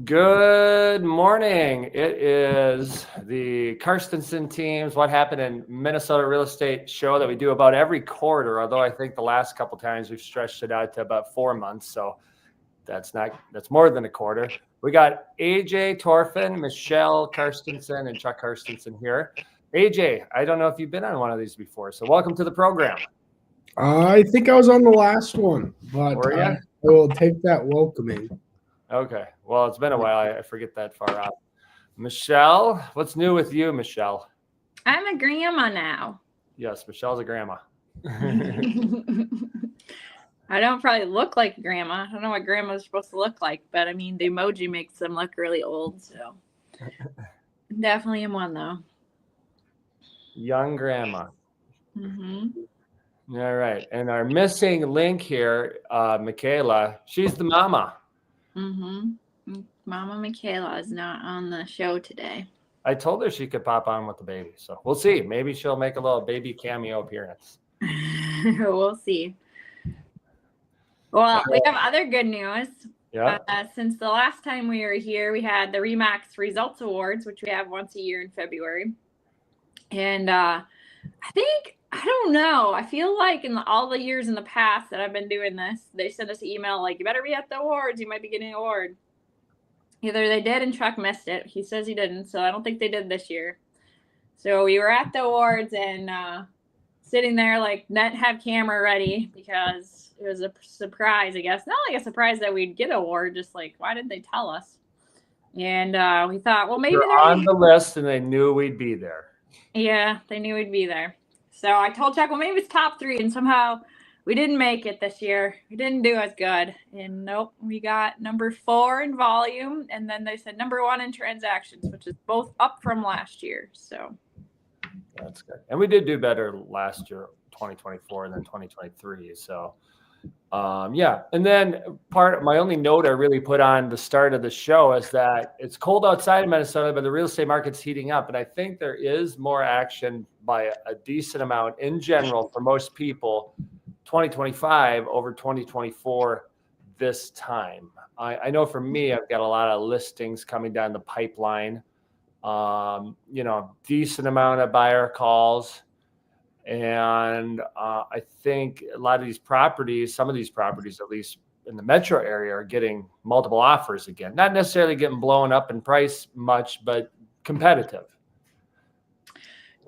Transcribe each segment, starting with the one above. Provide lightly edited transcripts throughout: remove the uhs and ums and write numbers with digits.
Good morning. It is the Karstensen Teams What Happened in Minnesota Real Estate show that we do about every quarter, although I think the last couple times we've stretched it out to about 4 months. So that's more than a quarter. We got AJ Torfin, Michelle Karstensen, and Chuck Karstensen here. AJ, I don't know if you've been on one of these before, so welcome to the program. I think I was on the last one, but Were you? I will take that welcoming. Okay. Well, it's been a while. I forget that far out. Michelle, what's new with you, Michelle? I'm a grandma now. Yes, Michelle's a grandma. I don't probably look like a grandma. I don't know what grandma's supposed to look like, but I mean, the emoji makes them look really old. So definitely am one, though. Young grandma. Mm-hmm. All right. And our missing link here, Michaela, she's the mama. Mm-hmm. Mama Michaela is not on the show today. I told her she could pop on with the baby. So we'll see. Maybe she'll make a little baby cameo appearance. We'll see. Well, we have other good news. Yeah. Since the last time we were here, we had the REMAX Results Awards, which we have once a year in February. And I don't know. I feel like in all the years in the past that I've been doing this, they send us an email like, you better be at the awards. You might be getting an award. Either they did and Chuck missed it. He says he didn't, so I don't think they did this year. So we were at the awards and sitting there like not have camera ready because it was a surprise, I guess. Not like a surprise that we'd get an award, just like, why didn't they tell us? And we thought, well, maybe they're on the list and they knew we'd be there. Yeah, they knew we'd be there. So I told Chuck, well, maybe it's top 3, and somehow we didn't make it this year. We didn't do as good. And nope, we got number 4 in volume, and then they said number 1 in transactions, which is both up from last year. So that's good. And we did do better last year, 2024, than 2023. So yeah. And then my only note I really put on the start of the show is that it's cold outside of Minnesota, but the real estate market's heating up. And I think there is more action by a decent amount in general for most people, 2025 over 2024 this time. I know for me, I've got a lot of listings coming down the pipeline, decent amount of buyer calls. And I think a lot of these properties, some of these properties, at least in the metro area, are getting multiple offers again. Not necessarily getting blown up in price much, but competitive.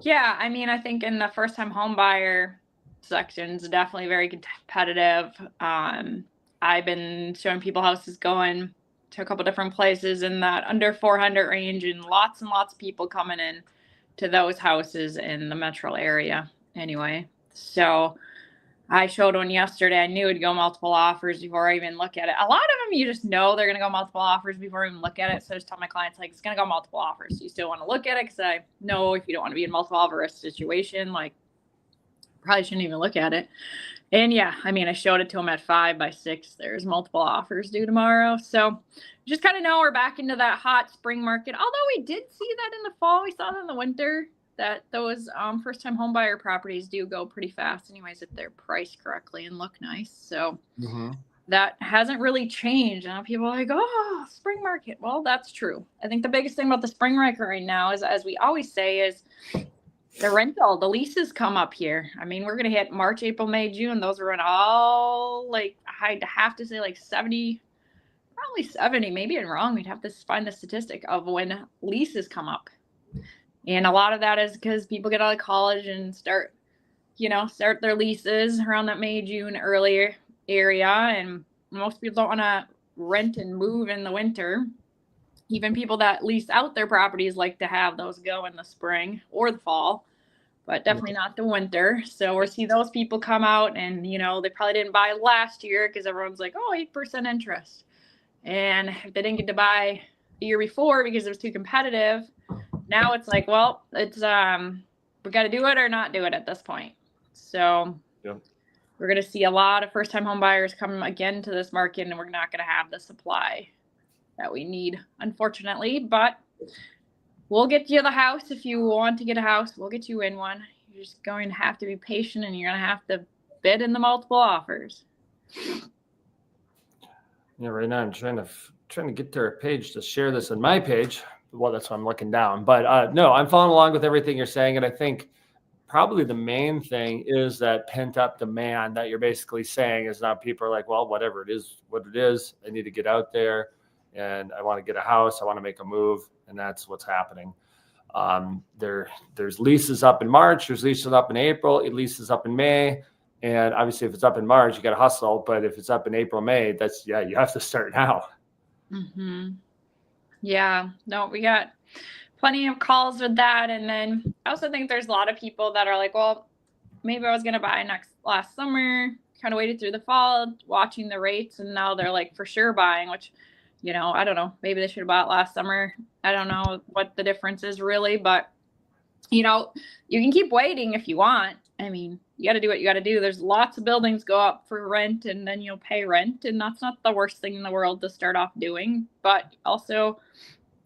Yeah, I mean, I think in the first-time home buyer sections, definitely very competitive. I've been showing people houses going to a couple different places in that under 400 range, and lots of people coming in to those houses in the metro area. Anyway, so I showed one yesterday. I knew it'd go multiple offers before I even look at it. A lot of them, you just know they're going to go multiple offers before I even look at it. So I just tell my clients, like, it's going to go multiple offers. So you still want to look at it because I know if you don't want to be in multiple offer situation, like, probably shouldn't even look at it. And yeah, I mean, I showed it to them at 5 by 6. There's multiple offers due tomorrow. So just kind of know we're back into that hot spring market. Although we did see that in the fall, we saw that in the winter, that those first-time home buyer properties do go pretty fast anyways if they're priced correctly and look nice. So that hasn't really changed. And people are like, oh, spring market. Well, that's true. I think the biggest thing about the spring market right now is, as we always say, is the leases come up here. I mean, we're going to hit March, April, May, June. Those are in all, like, I'd have to say like 70, probably 70, maybe I'm wrong. We'd have to find the statistic of when leases come up. And a lot of that is because people get out of college and start their leases around that May, June earlier area. And most people don't want to rent and move in the winter. Even people that lease out their properties like to have those go in the spring or the fall, but definitely not the winter. So we'll see those people come out and, they probably didn't buy last year because everyone's like, oh, 8% interest. And if they didn't get to buy the year before because it was too competitive, now it's like, well, it's we got to do it or not do it at this point. So we're going to see a lot of first-time home buyers come again to this market, and we're not going to have the supply that we need, unfortunately. But we'll get you the house. If you want to get a house, we'll get you in one. You're just going to have to be patient, and you're going to have to bid in the multiple offers. Yeah, right now I'm trying to get to a page to share this on my page. Well, that's why I'm looking down. But no, I'm following along with everything you're saying, and I think probably the main thing is that pent up demand that you're basically saying is now people are like, well, whatever it is, what it is, I need to get out there, and I want to get a house, I want to make a move, and that's what's happening. There's leases up in March, there's leases up in April, leases up in May. And obviously, if it's up in March, you got to hustle. But if it's up in April, May, you have to start now. Mm-hmm. Yeah, no, we got plenty of calls with that. And then I also think there's a lot of people that are like, well, maybe I was going to buy last summer, kind of waited through the fall, watching the rates. And now they're like for sure buying, which, I don't know, maybe they should have bought last summer. I don't know what the difference is really, but you can keep waiting if you want. I mean, you got to do what you got to do. There's lots of buildings go up for rent and then you'll pay rent. And that's not the worst thing in the world to start off doing. But also,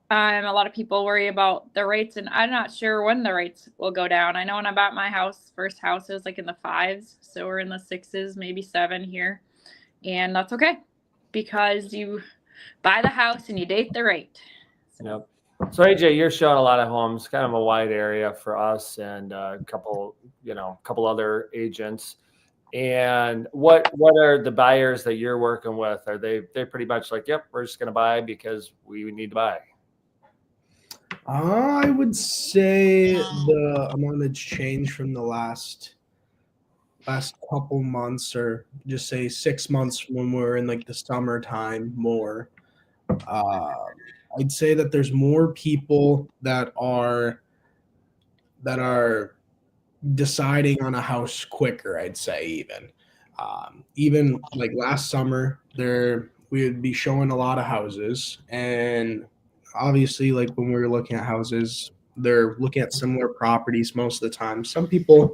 a lot of people worry about the rates, and I'm not sure when the rates will go down. I know when I bought my first house, it was like in the 5s. So we're in the 6s, maybe 7 here. And that's okay because you buy the house and you date the rate. Yep. So AJ, you're showing a lot of homes, kind of a wide area for us and a couple other agents. And what are the buyers that you're working with? Are they're pretty much like, yep, we're just going to buy because we need to buy? I would say the amount that's changed from the last couple months, or just say 6 months when we're in like the summertime more. I'd say that there's more people that are deciding on a house quicker. I'd say even like last summer, we would be showing a lot of houses, and obviously, like when we were looking at houses, they're looking at similar properties most of the time. Some people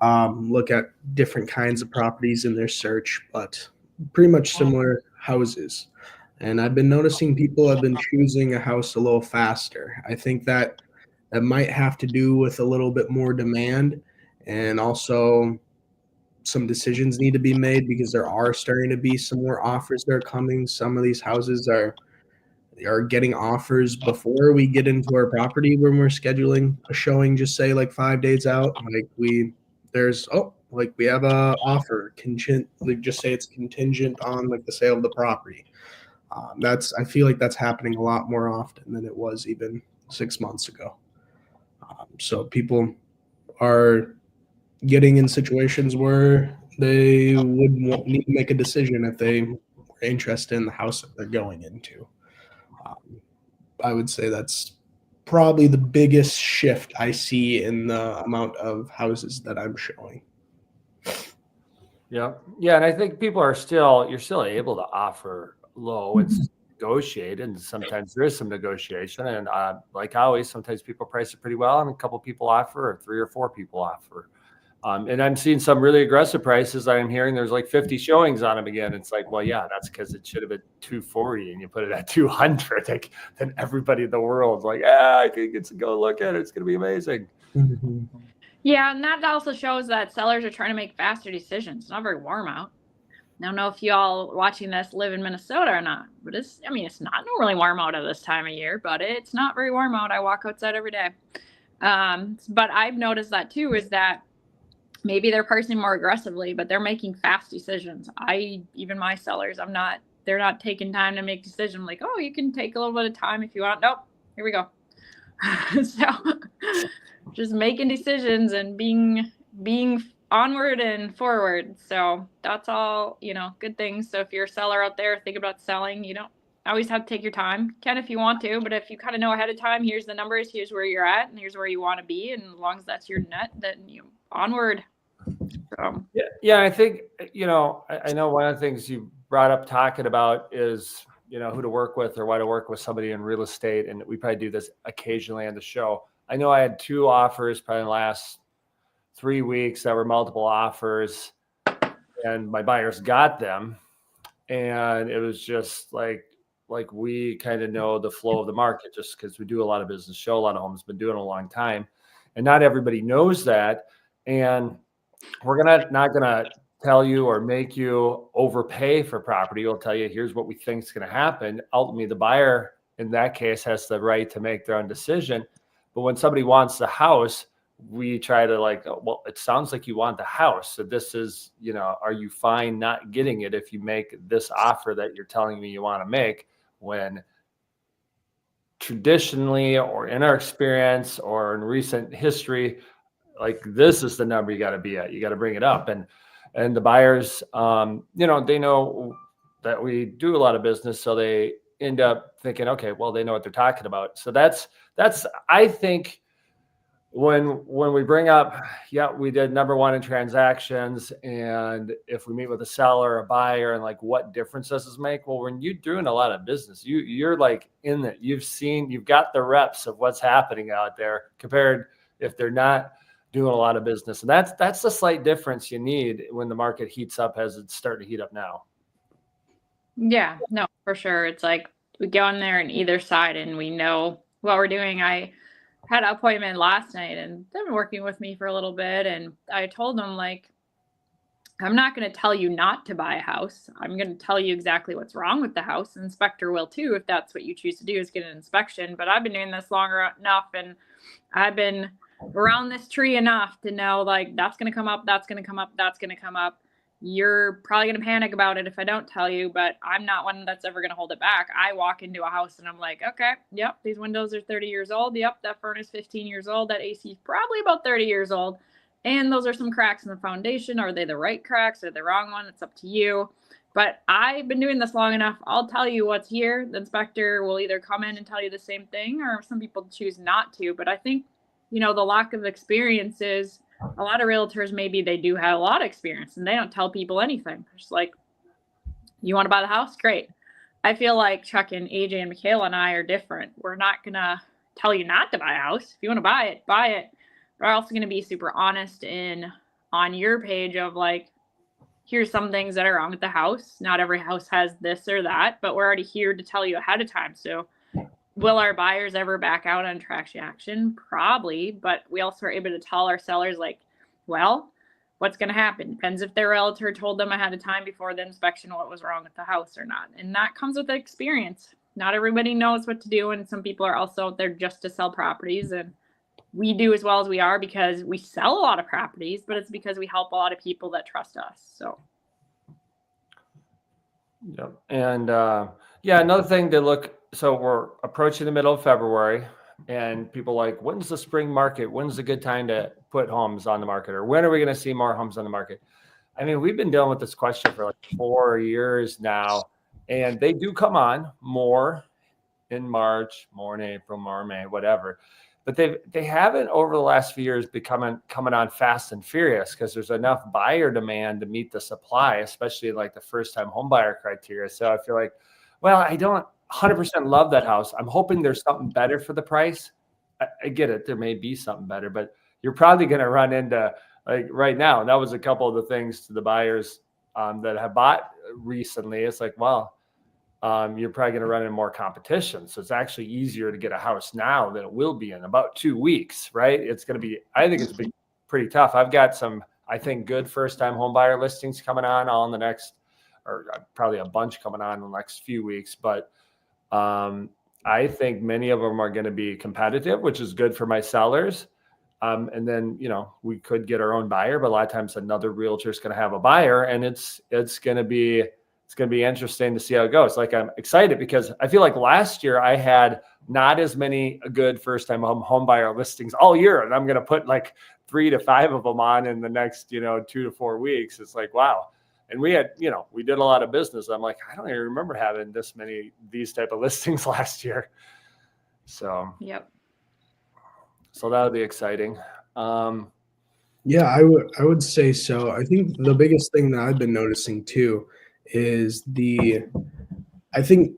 look at different kinds of properties in their search, but pretty much similar houses. And I've been noticing people have been choosing a house a little faster. I think that might have to do with a little bit more demand, and also some decisions need to be made because there are starting to be some more offers that are coming. Some of these houses are getting offers before we get into our property when we're scheduling a showing, just say like 5 days out. Like we have a offer contingent, like just say it's contingent on like the sale of the property. I feel like that's happening a lot more often than it was even 6 months ago. So people are getting in situations where they would need to make a decision if they were interested in the house that they're going into. I would say that's probably the biggest shift I see in the amount of houses that I'm showing. Yeah. And I think you're still able to offer low. It's negotiated, and sometimes there is some negotiation. And like always, sometimes people price it pretty well, and a couple people offer, or 3 or 4 people offer. And I'm seeing some really aggressive prices. I'm hearing there's like 50 showings on them again. It's like, well, yeah, that's because it should have been 240 and you put it at 200. Like, then everybody in the world's like, I can get to go look at it. It's going to be amazing. Mm-hmm. Yeah, and that also shows that sellers are trying to make faster decisions. It's not very warm out. I don't know if you all watching this live in Minnesota or not, but it's not normally warm out at this time of year, but it's not very warm out. I walk outside every day. But I've noticed that too, is that maybe they're pricing more aggressively, but they're making fast decisions. Even my sellers, they're not taking time to make decisions. Like, oh, you can take a little bit of time if you want. Nope, here we go. So just making decisions and being onward and forward. So that's all, good things. So if you're a seller out there, think about selling. You don't always have to take your time. You can if you want to, but if you kind of know ahead of time, here's the numbers, here's where you're at, and here's where you want to be. And as long as that's your net, then onward. So. Yeah. I think, I know one of the things you brought up talking about is, who to work with or why to work with somebody in real estate. And we probably do this occasionally on the show. I know I had 2 offers probably in the last 3 weeks that were multiple offers, and my buyers got them. And it was just like we kind of know the flow of the market just because we do a lot of business, show a lot of homes, been doing it a long time. And not everybody knows that. And we're not gonna tell you or make you overpay for property. We'll tell you, here's what we think is going to happen. Ultimately, the buyer in that case has the right to make their own decision. But when somebody wants the house, we try to like, oh, well, it sounds like you want the house. So this is, are you fine not getting it if you make this offer that you're telling me you want to make, when traditionally or in our experience or in recent history, like this is the number you got to be at. You got to bring it up. And the buyers, they know that we do a lot of business. So they end up thinking, okay, well, they know what they're talking about. So that's, I think, when we bring up, we did number one in transactions, and if we meet with a seller, a buyer, and like what difference does this make? Well, when you're doing a lot of business, you're like in it. You've got the reps of what's happening out there compared if they're not doing a lot of business. And that's the slight difference you need when the market heats up, as it's starting to heat up now. Yeah, no, for sure. It's like we go in there on either side and we know what we're doing. I had an appointment last night and they've been working with me for a little bit. And I told them, like, I'm not going to tell you not to buy a house. I'm going to tell you exactly what's wrong with the house. The inspector will too, if that's what you choose to do, is get an inspection. But I've been doing this longer enough, and I've been around this tree enough to know, like, that's going to come up, that's going to come up, that's going to come up. You're probably going to panic about it if I don't tell you, but I'm not one that's ever going to hold it back. I walk into a house and I'm like, okay, yep, these windows are 30 years old. Yep, that furnace 15 years old. That AC is probably about 30 years old. And those are some cracks in the foundation. Are they the right cracks or the wrong one? It's up to you. But I've been doing this long enough. I'll tell you what's here. The inspector will either come in and tell you the same thing, or some people choose not to. But I think, the lack of experience is, a lot of realtors, maybe they do have a lot of experience and they don't tell people anything. It's like, you want to buy the house? Great. I feel like Chuck and AJ and Michaela and I are different. We're not going to tell you not to buy a house. If you want to buy it, buy it. But we're also going to be super honest on your page of like, here's some things that are wrong with the house. Not every house has this or that, but we're already here to tell you ahead of time. So will our buyers ever back out on transaction? Probably, but we also are able to tell our sellers, like, well, what's going to happen depends if their realtor told them ahead of time before the inspection what was wrong with the house or not. And that comes with experience. Not everybody knows what to do, and some people are also out there just to sell properties, and we do as well as we are because we sell a lot of properties, but it's because we help a lot of people that trust us. So Yep. And another thing to look. So we're approaching the middle of February, and people like, when's the spring market? When's a good time to put homes on the market? Or when are we going to see more homes on the market? I mean, we've been dealing with this question for like 4 years now, and they do come on more in March, more in April, more in May, whatever. But they haven't over the last few years coming on fast and furious, because there's enough buyer demand to meet the supply, especially like the first time home buyer criteria. So I feel like, well, I don't 100% love that house. I'm hoping there's something better for the price. I get it. There may be something better, but you're probably going to run into, like right now, and that was a couple of the things to the buyers that have bought recently. It's like, well, you're probably going to run into more competition. So it's actually easier to get a house now than it will be in about 2 weeks, right? It's going to be, I think it's been pretty tough. I've got some, I think, good first-time home buyer listings coming on all in the next, or probably a bunch coming on in the next few weeks. But I think many of them are going to be competitive, which is good for my sellers. And then, we could get our own buyer, but a lot of times another realtor is going to have a buyer, and it's going to be interesting to see how it goes. Like, I'm excited because I feel like last year I had not as many good first-time home buyer listings all year, and I'm going to put like 3 to 5 of them on in the next, 2 to 4 weeks. It's like, wow. And we had, we did a lot of business. I'm like, I don't even remember having this many, these type of listings last year. So, yep. So that would be exciting. Yeah, I would say so. I think the biggest thing that I've been noticing too is I think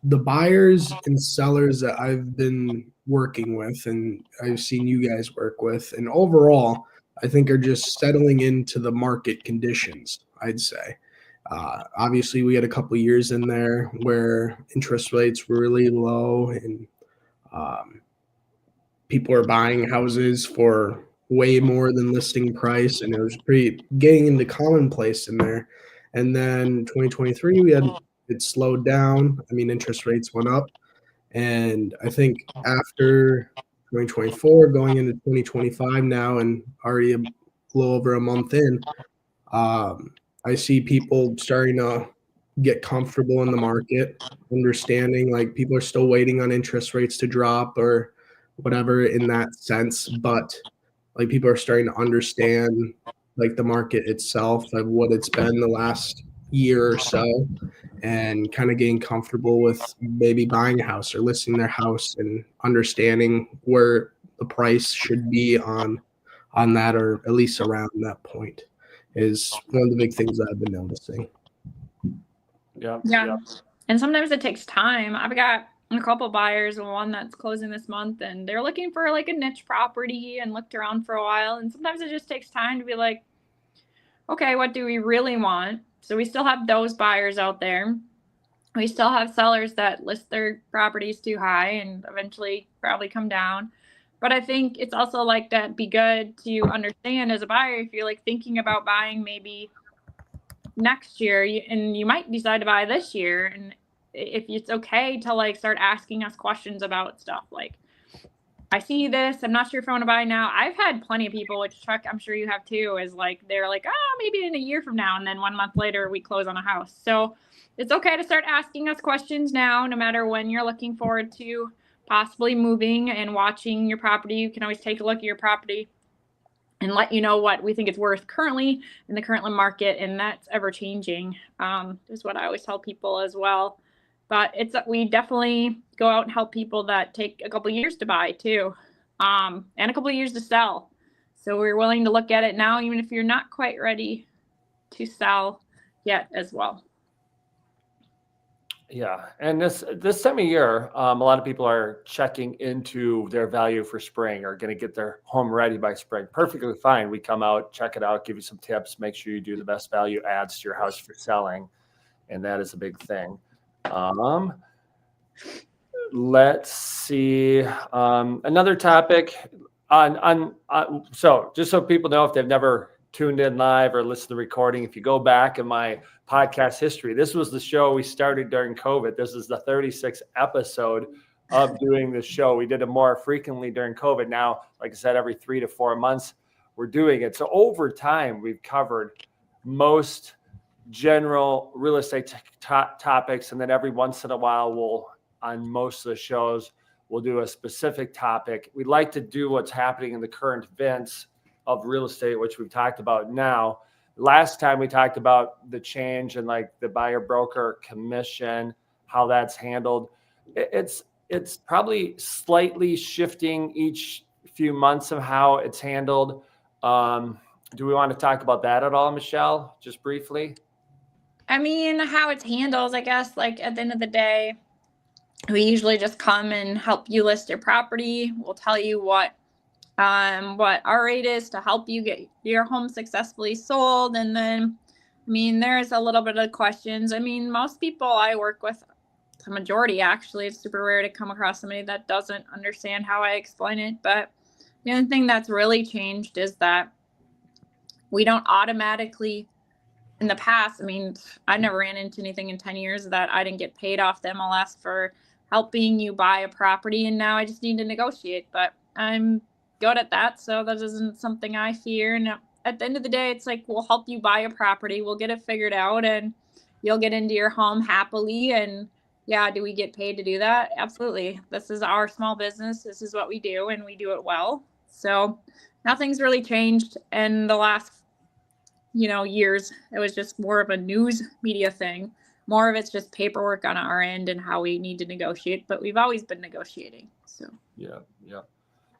the buyers and sellers that I've been working with and I've seen you guys work with, and overall, I think are just settling into the market conditions, I'd say. Obviously, we had a couple of years in there where interest rates were really low, and people are buying houses for way more than listing price, and it was pretty getting into commonplace in there. And then 2023, it slowed down. I mean, interest rates went up, and I think after 2024, going into 2025 now, and already a little over a month in, I see people starting to get comfortable in the market, understanding like people are still waiting on interest rates to drop or whatever in that sense, but like people are starting to understand like the market itself of what it's been the last year or so, and kind of getting comfortable with maybe buying a house or listing their house and understanding where the price should be on that, or at least around that point, is one of the big things that I've been noticing. Yeah. Yeah. And sometimes it takes time. I've got a couple buyers, one that's closing this month, and they're looking for like a niche property and looked around for a while. And sometimes it just takes time to be like, okay, what do we really want? So we still have those buyers out there. We still have sellers that list their properties too high and eventually probably come down. But I think it's also like that be good to understand as a buyer if you're like thinking about buying maybe next year and you might decide to buy this year, and if it's okay to like start asking us questions about stuff like, I see this, I'm not sure if I want to buy now. I've had plenty of people, which Chuck, I'm sure you have too, is like they're like, oh, maybe in a year from now, and then 1 month later we close on a house. So it's okay to start asking us questions now, no matter when you're looking forward to possibly moving and watching your property. You can always take a look at your property and let you know what we think it's worth currently in the current market, and that's ever changing. Is what I always tell people as well. But we definitely go out and help people that take a couple years to buy too, and a couple of years to sell. So we're willing to look at it now, even if you're not quite ready to sell yet as well. Yeah, and this time of year, a lot of people are checking into their value for spring, or going to get their home ready by spring. Perfectly fine. We come out, check it out, give you some tips, make sure you do the best value adds to your house for selling, and that is a big thing. Let's see, another topic so just so people know, if they've never tuned in live or listened to the recording, if you go back in my podcast history, this was the show we started during COVID. This is the 36th episode of doing this show. We did it more frequently during COVID. Now, like I said, every 3 to 4 months we're doing it. So over time, we've covered most general real estate topics, and then every once in a while on most of the shows we'll do a specific topic. We like to do what's happening in the current events of real estate, which we've talked about now. Last time we talked about the change in like the buyer broker commission, how that's handled. It's probably slightly shifting each few months of how it's handled. Do we want to talk about that at all, Michelle, just briefly? I mean, how it's handled, I guess, like at the end of the day, we usually just come and help you list your property. We'll tell you what our rate is to help you get your home successfully sold. And then, I mean, there's a little bit of questions. I mean, most people I work with, the majority actually, it's super rare to come across somebody that doesn't understand how I explain it. But the only thing that's really changed is that we don't automatically, in the past, I mean, I never ran into anything in 10 years that I didn't get paid off the MLS for helping you buy a property. And now I just need to negotiate, but I'm good at that. So that isn't something I fear. And at the end of the day, it's like, we'll help you buy a property. We'll get it figured out and you'll get into your home happily. And yeah, do we get paid to do that? Absolutely. This is our small business. This is what we do, and we do it well. So nothing's really changed in the last years. It was just more of a news media thing. More of it's just paperwork on our end and how we need to negotiate, but we've always been negotiating. So yeah.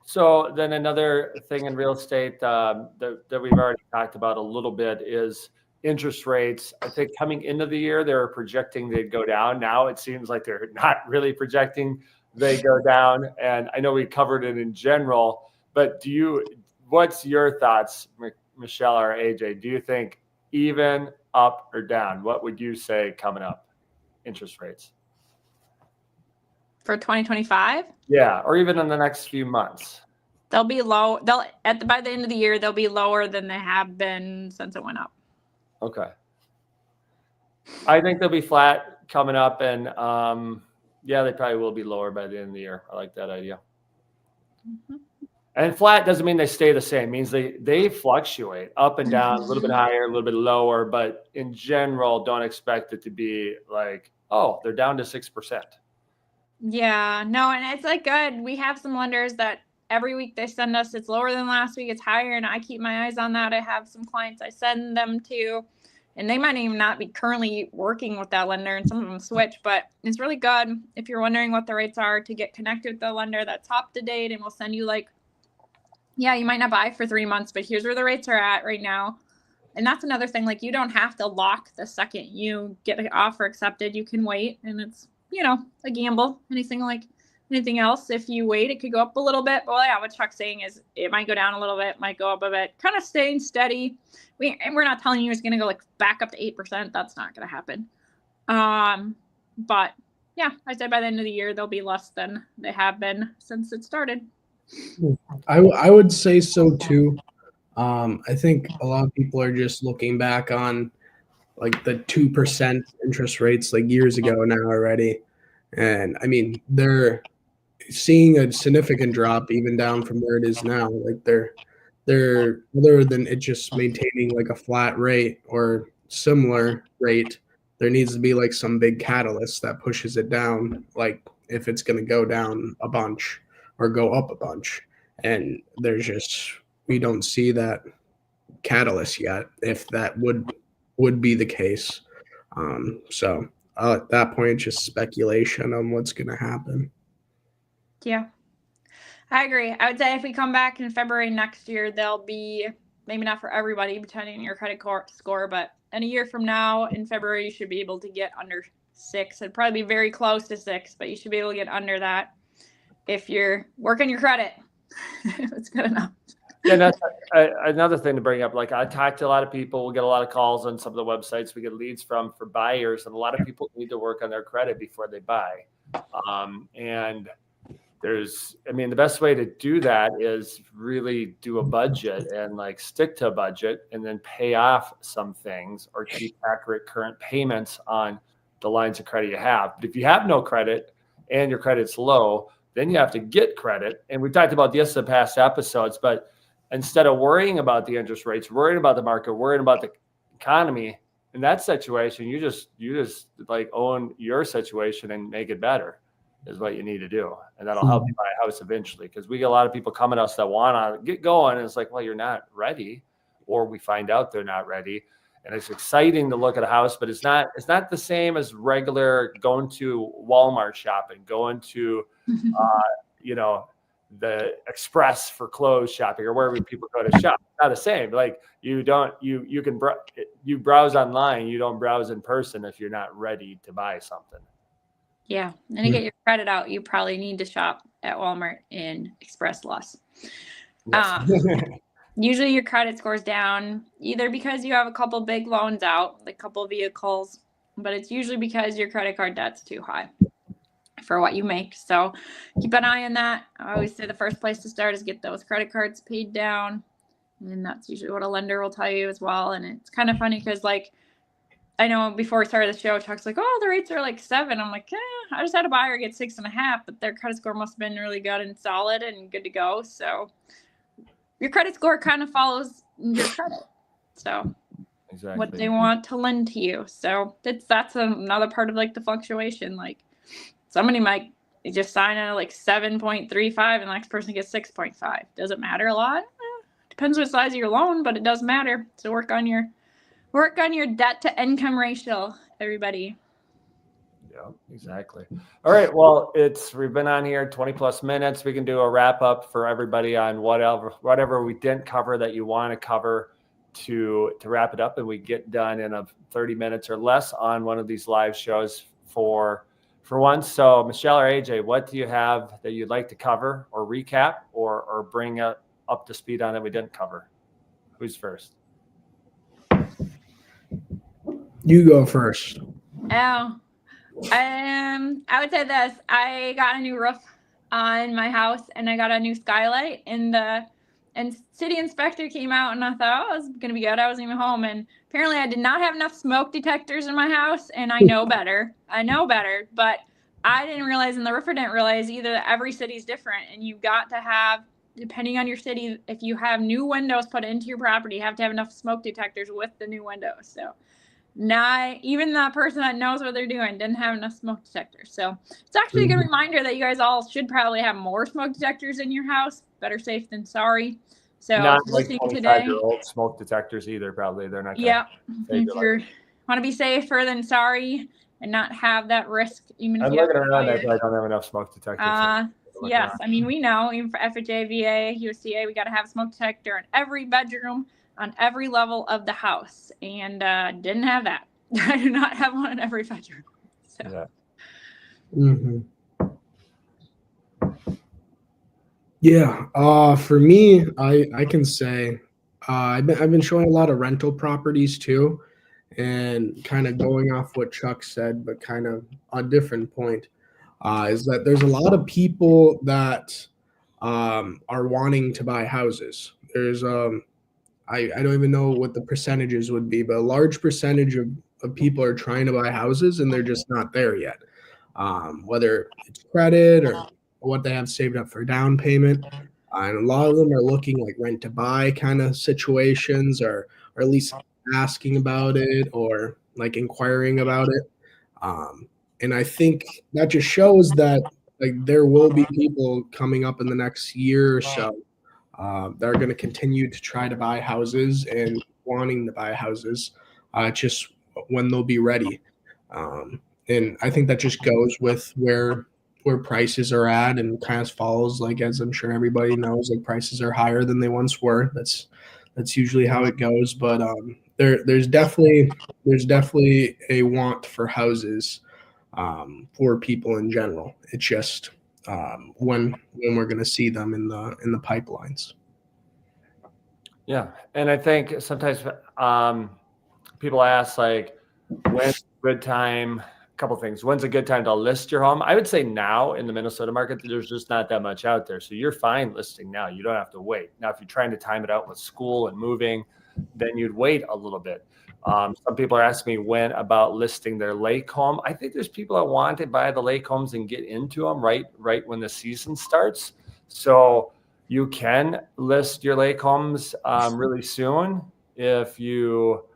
So then another thing in real estate that we've already talked about a little bit is interest rates. I think coming into the year, they were projecting they'd go down. Now it seems like they're not really projecting they go down. And I know we covered it in general, but what's your thoughts, Michelle or AJ? Do you think even, up, or down? What would you say coming up, interest rates? For 2025? Yeah, or even in the next few months. They'll be low. By the end of the year, they'll be lower than they have been since it went up. Okay. I think they'll be flat coming up, and yeah, they probably will be lower by the end of the year. I like that idea. Mm-hmm. And flat doesn't mean they stay the same. It means they fluctuate up and down, a little bit higher, a little bit lower, but in general, don't expect it to be like, oh, they're down to 6%. Yeah, no, and it's like good. We have some lenders that every week they send us, it's lower than last week, it's higher, and I keep my eyes on that. I have some clients I send them to, and they might even not be currently working with that lender, and some of them switch, but it's really good if you're wondering what the rates are to get connected with the lender that's up to date, and we'll send you like, yeah, you might not buy for 3 months, but here's where the rates are at right now. And that's another thing, like you don't have to lock the second you get an offer accepted. You can wait, and it's, a gamble. Anything else, if you wait, it could go up a little bit. But yeah, what Chuck's saying is it might go down a little bit, might go up a bit, kind of staying steady. We're not telling you it's going to go like back up to 8%. That's not going to happen. But yeah, I said by the end of the year, they'll be less than they have been since it started. I would say so too. I think a lot of people are just looking back on like the 2% interest rates like years ago now already. And I mean, they're seeing a significant drop even down from where it is now. Like they're other than it just maintaining like a flat rate or similar rate, there needs to be like some big catalyst that pushes it down, like if it's going to go down a bunch or go up a bunch. And we don't see that catalyst yet, if that would be the case. So at that point, it's just speculation on what's going to happen. Yeah, I agree. I would say if we come back in February next year, there'll be, maybe not for everybody, depending on your credit score, but in a year from now in February, you should be able to get under 6. It'd probably be very close to 6, but you should be able to get under that if you're working your credit. It's good enough. Yeah, that's another thing to bring up. Like I talk to a lot of people, we'll get a lot of calls on some of the websites we get leads from for buyers, and a lot of people need to work on their credit before they buy. And the best way to do that is really do a budget and like stick to a budget and then pay off some things or keep accurate current payments on the lines of credit you have. But if you have no credit and your credit's low, then you have to get credit. And we talked about this in past episodes, but instead of worrying about the interest rates, worrying about the market, worrying about the economy, in that situation, you just like own your situation and make it better is what you need to do. And that'll help you buy a house eventually. Because we get a lot of people coming to us that want to get going. And it's like, well, you're not ready. Or we find out they're not ready. And it's exciting to look at a house, but it's not the same as regular going to Walmart shopping, going to, the Express for clothes shopping or wherever people go to shop. It's not the same. Like you browse online, you don't browse in person if you're not ready to buy something. Yeah. And to get your credit out, you probably need to shop at Walmart and Express less. Yes. Usually your credit score's down either because you have a couple big loans out, like a couple vehicles, but it's usually because your credit card debt's too high for what you make. So keep an eye on that. I always say the first place to start is get those credit cards paid down. And that's usually what a lender will tell you as well. And it's kind of funny because like, I know before we started the show, Chuck's like, oh, the rates are like 7. I'm like, yeah, I just had a buyer get 6.5, but their credit score must have been really good and solid and good to go. So your credit score kind of follows your credit. So exactly what they want to lend to you. So that's another part of like the fluctuation. Like somebody might just sign at like 7.35 and the next person gets 6.5. Does it matter a lot? Depends what size of your loan, but it does matter. So work on your debt to income ratio, everybody. Yeah, exactly. All right. Well, we've been on here 20 plus minutes. We can do a wrap up for everybody on whatever we didn't cover that you want to cover to wrap it up, and we get done in 30 minutes or less on one of these live shows for once. So Michelle or AJ, what do you have that you'd like to cover or recap or bring up to speed on that we didn't cover? Who's first? You go first. Oh, I would say this. I got a new roof on my house, and I got a new skylight, and city inspector came out, and I thought, oh, it was gonna be good. I wasn't even home, and apparently I did not have enough smoke detectors in my house, and I know better. But I didn't realize, and the roofer didn't realize either, that every city's different, and you've got to have, depending on your city, if you have new windows put into your property, you have to have enough smoke detectors with the new windows. So not even the person that knows what they're doing didn't have enough smoke detectors. So it's actually a good reminder that you guys all should probably have more smoke detectors in your house. Better safe than sorry. So Not like listening today, 25-year-old smoke detectors either. Probably they're not. yeah, If if you want to be safer than sorry and not have that risk, even if I'm you looking have around, I don't have enough smoke detectors. yes, I mean, we know even for FHA, VA, USDA, we got to have a smoke detector in every bedroom on every level of the house, and didn't have that. I do not have one in every bedroom. So. Yeah. Mm-hmm. Yeah. For me, I can say I've been showing a lot of rental properties too, and kind of going off what Chuck said, but kind of a different point, is that there's a lot of people that are wanting to buy houses. There's I don't even know what the percentages would be, but a large percentage of people are trying to buy houses and they're just not there yet. Whether it's credit or what they have saved up for down payment. And a lot of them are looking like rent to buy kind of situations, or at least asking about it or like inquiring about it. And I think that just shows that like there will be people coming up in the next year or so that are going to continue to try to buy houses and wanting to buy houses, just when they'll be ready. And I think that just goes with where prices are at, and kind of follows, like, as I'm sure everybody knows, like prices are higher than they once were. That's usually how it goes. But there's definitely a want for houses, for people in general. It's just when we're going to see them in the pipelines. Yeah, and I think sometimes people ask, like, when's a good time? A couple things. When's a good time to list your home? I would say now in the Minnesota market, there's just not that much out there, so you're fine listing now. You don't have to wait. Now, if you're trying to time it out with school and moving, then you'd wait a little bit. Some people are asking me when about listing their lake home. I think there's people that want to buy the lake homes and get into them right when the season starts. So you can list your lake homes really soon if you.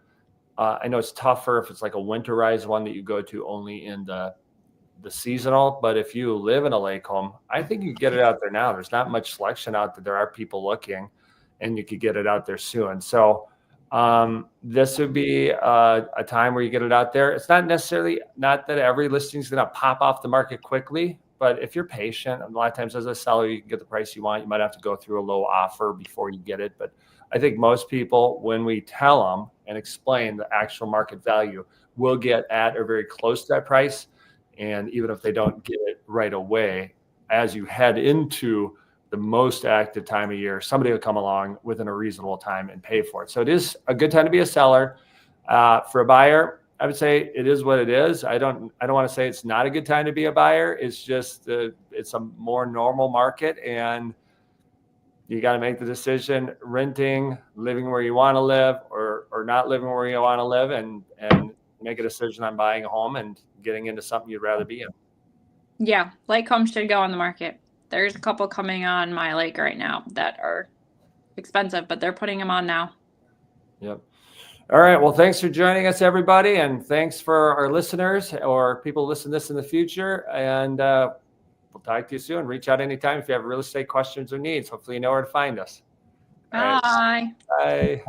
I know it's tougher if it's like a winterized one that you go to only in the seasonal, but if you live in a lake home, I think you can get it out there now. There's not much selection out there. There are people looking, and you could get it out there soon. So this would be a time where you get it out there. It's not that every listing is going to pop off the market quickly, but if you're patient, a lot of times as a seller, you can get the price you want. You might have to go through a low offer before you get it. But I think most people, when we tell them and explain the actual market value, will get at or very close to that price. And even if they don't get it right away, as you head into the most active time of year, somebody will come along within a reasonable time and pay for it. So it is a good time to be a seller. For a buyer, I would say it is what it is. I don't want to say it's not a good time to be a buyer. It's just it's a more normal market, and you got to make the decision: renting, living where you want to live, or not living where you want to live, and make a decision on buying a home and getting into something you'd rather be in. Yeah, lake homes should go on the market. There's a couple coming on my lake right now that are expensive, but they're putting them on now. Yep. All right. Well, thanks for joining us, everybody. And thanks for our listeners or people listen to this in the future. And we'll talk to you soon. Reach out anytime if you have real estate questions or needs. Hopefully you know where to find us. Bye. Bye.